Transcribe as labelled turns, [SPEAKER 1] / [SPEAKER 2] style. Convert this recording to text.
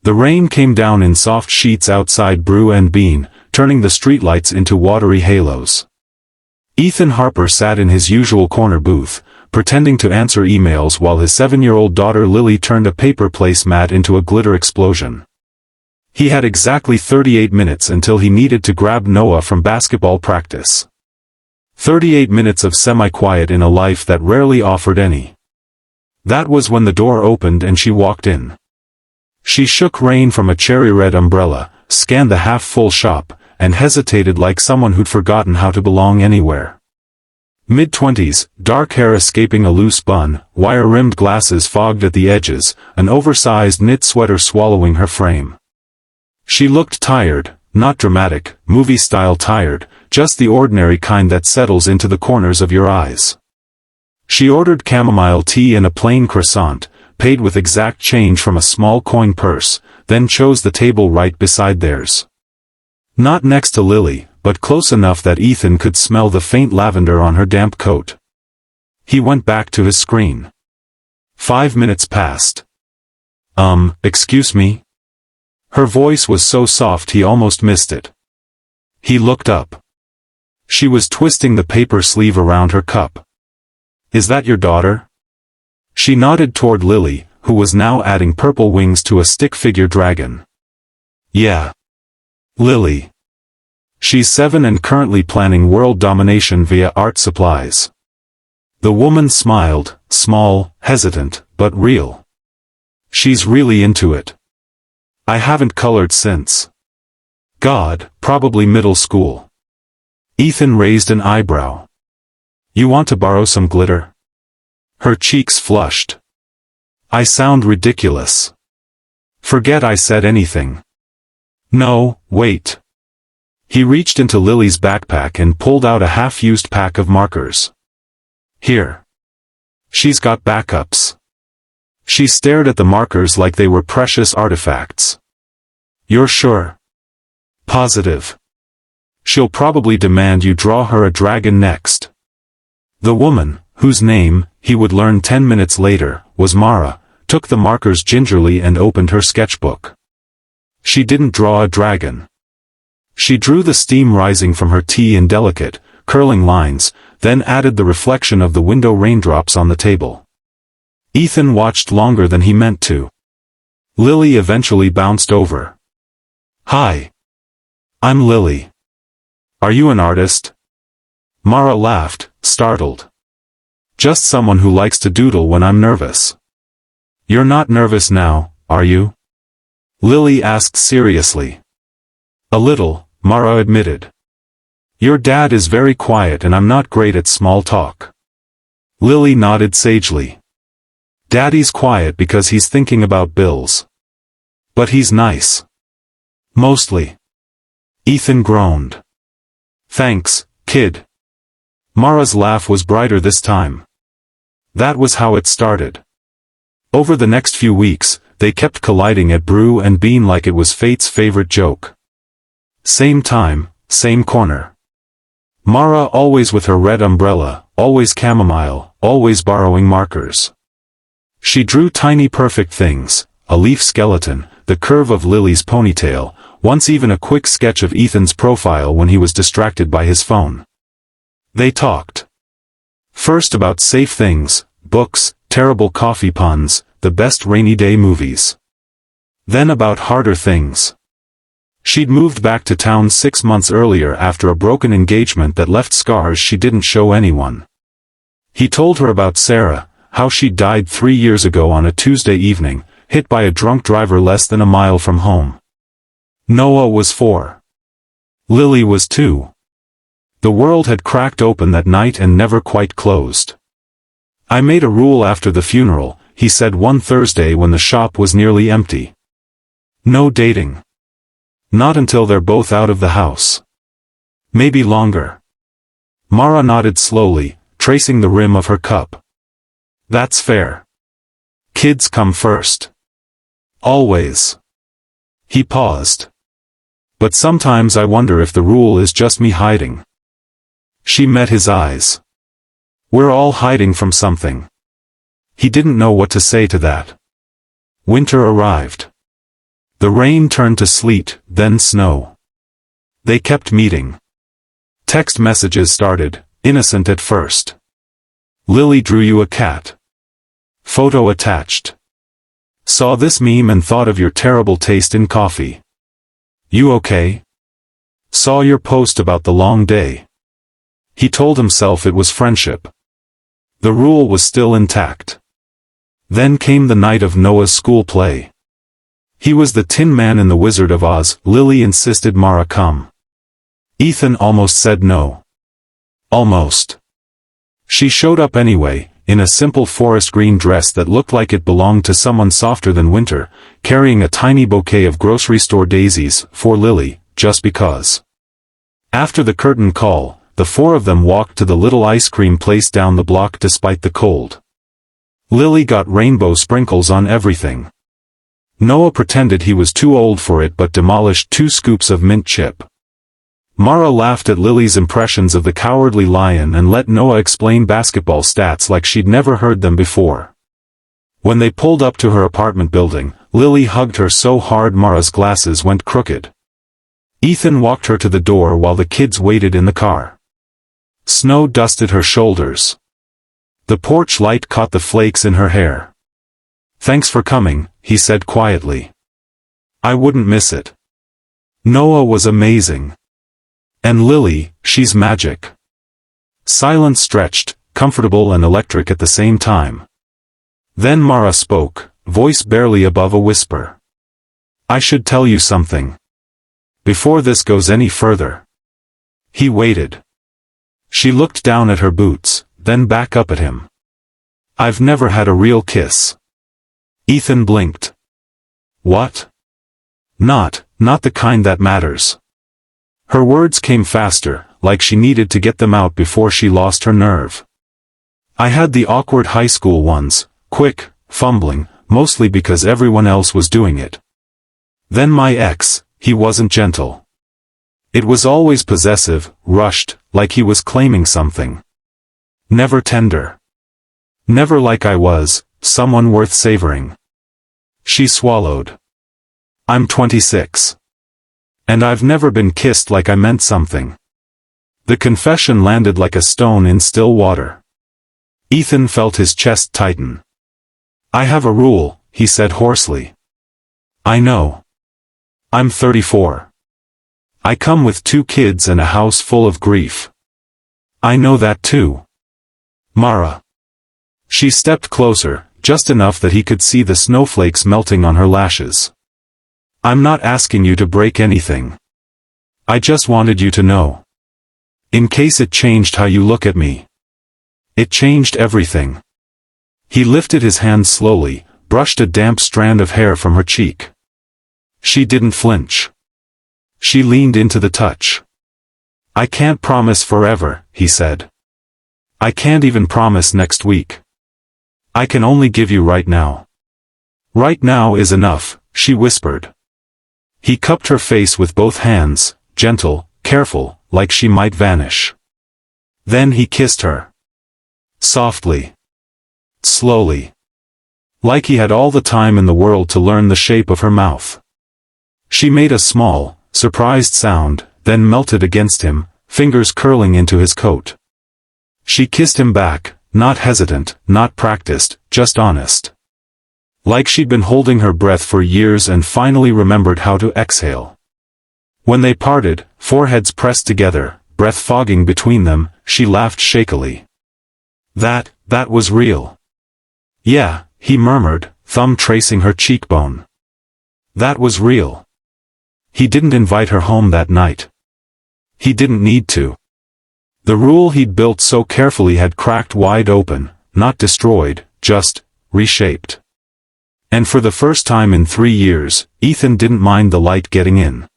[SPEAKER 1] The rain came down in soft sheets outside Brew and Bean, turning the streetlights into watery halos. Ethan Harper sat in his usual corner booth, pretending to answer emails while his 7-year-old daughter Lily turned a paper placemat into a glitter explosion. He had exactly 38 minutes until he needed to grab Noah from basketball practice. 38 minutes of semi-quiet in a life that rarely offered any. That was when the door opened and she walked in. She shook rain from a cherry-red umbrella, scanned the half-full shop, and hesitated like someone who'd forgotten how to belong anywhere. Mid-20s, dark hair escaping a loose bun, wire-rimmed glasses fogged at the edges, an oversized knit sweater swallowing her frame. She looked tired, not dramatic, movie-style tired, just the ordinary kind that settles into the corners of your eyes. She ordered chamomile tea and a plain croissant, paid with exact change from a small coin purse, then chose the table right beside theirs. Not next to Lily, but close enough that Ethan could smell the faint lavender on her damp coat. He went back to his screen. 5 minutes passed. Excuse me? Her voice was so soft he almost missed it. He looked up. She was twisting the paper sleeve around her cup. Is that your daughter? She nodded toward Lily, who was now adding purple wings to a stick-figure dragon. Yeah. Lily. She's 7 and currently planning world domination via art supplies. The woman smiled, small, hesitant, but real. She's really into it. I haven't colored since. God, probably middle school. Ethan raised an eyebrow. You want to borrow some glitter? Her cheeks flushed. I sound ridiculous. Forget I said anything. No, wait. He reached into Lily's backpack and pulled out a half-used pack of markers. Here. She's got backups. She stared at the markers like they were precious artifacts. You're sure? Positive. She'll probably demand you draw her a dragon next. The woman, whose name, he would learn 10 minutes later, was Mara, took the markers gingerly and opened her sketchbook. She didn't draw a dragon. She drew the steam rising from her tea in delicate, curling lines, then added the reflection of the window raindrops on the table. Ethan watched longer than he meant to. Lily eventually bounced over. Hi. I'm Lily. Are you an artist? Mara laughed, startled. Just someone who likes to doodle when I'm nervous. You're not nervous now, are you? Lily asked seriously. A little, Mara admitted. Your dad is very quiet and I'm not great at small talk. Lily nodded sagely. Daddy's quiet because he's thinking about bills. But he's nice. Mostly. Ethan groaned. Thanks, kid. Mara's laugh was brighter this time. That was how it started. Over the next few weeks, they kept colliding at Brew and Bean like it was fate's favorite joke. Same time, same corner. Mara always with her red umbrella, always chamomile, always borrowing markers. She drew tiny perfect things, a leaf skeleton, the curve of Lily's ponytail, once even a quick sketch of Ethan's profile when he was distracted by his phone. They talked. First about safe things, books, terrible coffee puns, the best rainy day movies. Then about harder things. She'd moved back to town 6 months earlier after a broken engagement that left scars she didn't show anyone. He told her about Sarah, how she died 3 years ago on a Tuesday evening, hit by a drunk driver less than a mile from home. Noah was 4. Lily was 2. The world had cracked open that night and never quite closed. I made a rule after the funeral, he said one Thursday when the shop was nearly empty. No dating. Not until they're both out of the house. Maybe longer. Mara nodded slowly, tracing the rim of her cup. That's fair. Kids come first. Always. He paused. But sometimes I wonder if the rule is just me hiding. She met his eyes. We're all hiding from something. He didn't know what to say to that. Winter arrived. The rain turned to sleet, then snow. They kept meeting. Text messages started, innocent at first. Lily drew you a cat. Photo attached. Saw this meme and thought of your terrible taste in coffee. You okay? Saw your post about the long day. He told himself it was friendship. The rule was still intact. Then came the night of Noah's school play. He was the Tin Man in The Wizard of Oz. Lily insisted Mara come. Ethan almost said no. Almost. She showed up anyway, in a simple forest green dress that looked like it belonged to someone softer than winter, carrying a tiny bouquet of grocery store daisies, for Lily, just because. After the curtain call, the four of them walked to the little ice cream place down the block despite the cold. Lily got rainbow sprinkles on everything. Noah pretended he was too old for it but demolished 2 scoops of mint chip. Mara laughed at Lily's impressions of the Cowardly Lion and let Noah explain basketball stats like she'd never heard them before. When they pulled up to her apartment building, Lily hugged her so hard Mara's glasses went crooked. Ethan walked her to the door while the kids waited in the car. Snow dusted her shoulders. The porch light caught the flakes in her hair. "Thanks for coming," he said quietly. "I wouldn't miss it." Noah was amazing. And Lily, she's magic. Silence stretched, comfortable and electric at the same time. Then Mara spoke, voice barely above a whisper. "I should tell you something. Before this goes any further." He waited. She looked down at her boots, then back up at him. "I've never had a real kiss." Ethan blinked. "What?" Not the kind that matters." Her words came faster, like she needed to get them out before she lost her nerve. "I had the awkward high school ones, quick, fumbling, mostly because everyone else was doing it. Then my ex, he wasn't gentle. It was always possessive, rushed, like he was claiming something. Never tender. Never like I was, someone worth savoring." She swallowed. "I'm 26. And I've never been kissed like I meant something." The confession landed like a stone in still water. Ethan felt his chest tighten. "I have a rule," he said hoarsely. "I know. I'm 34. I come with 2 kids and a house full of grief. I know that too. Mara." She stepped closer, just enough that he could see the snowflakes melting on her lashes. "I'm not asking you to break anything. I just wanted you to know. In case it changed how you look at me." It changed everything. He lifted his hand slowly, brushed a damp strand of hair from her cheek. She didn't flinch. She leaned into the touch. "I can't promise forever," he said. "I can't even promise next week. I can only give you right now." "Right now is enough," she whispered. He cupped her face with both hands, gentle, careful, like she might vanish. Then he kissed her. Softly. Slowly. Like he had all the time in the world to learn the shape of her mouth. She made a small, surprised sound, then melted against him, fingers curling into his coat. She kissed him back, not hesitant, not practiced, just honest. Like she'd been holding her breath for years and finally remembered how to exhale. When they parted, foreheads pressed together, breath fogging between them, she laughed shakily. That was real." "Yeah," he murmured, thumb tracing her cheekbone. "That was real." He didn't invite her home that night. He didn't need to. The rule he'd built so carefully had cracked wide open, not destroyed, just reshaped. And for the first time in 3 years, Ethan didn't mind the light getting in.